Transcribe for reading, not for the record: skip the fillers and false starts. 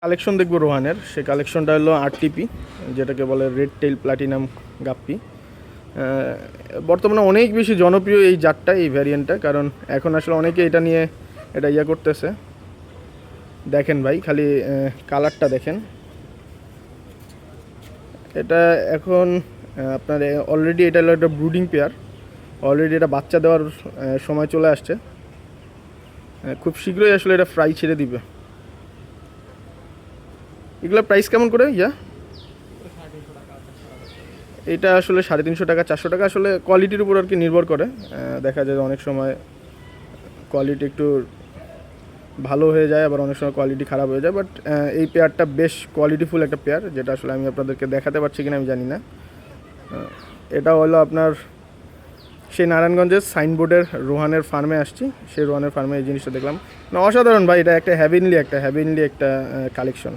Collection দেখবো রোহানের, সেই কালেকশনটা হলো আরটিপি, যেটাকে বলে রেড টেইল প্লাটিনাম গাপ্পি। বর্তমানে অনেক বেশি জনপ্রিয় এই জাতটা, এই ভ্যারিয়েন্টটা, কারণ এখন আসলে অনেকে এটা নিয়ে এটা করতেছে। দেখেন ভাই, খালি কালারটা দেখেন। এটা এখন আপনার অলরেডি এটা হলো একটা ব্রুডিং পেয়ার, অলরেডি এটা বাচ্চা দেওয়ার সময় চলে আসছে। খুব শীঘ্রই আসলে এটা ফ্রাই ছেড়ে দিবে। এগুলোর প্রাইস কেমন করে ইয়া? এটা আসলে 350 টাকা 400 টাকা, আসলে কোয়ালিটির উপর আর কি নির্ভর করে। দেখা যায় অনেক সময় কোয়ালিটি একটু ভালো হয়ে যায়, আবার অনেক সময় কোয়ালিটি খারাপ হয়ে যায়। বাট এই পেয়ারটা বেশ কোয়ালিটিফুল একটা পেয়ার, যেটা আসলে আমি আপনাদেরকে দেখাতে পারছি কিনা আমি জানি না। এটা হলো আপনার সেই নারায়ণগঞ্জের সাইনবোর্ডের রোহানের ফার্মে আসছি, সেই রোহানের ফার্মে এই জিনিসটা দেখলাম। অসাধারণ ভাই, এটা একটা হ্যাভিনলি একটা কালেকশন।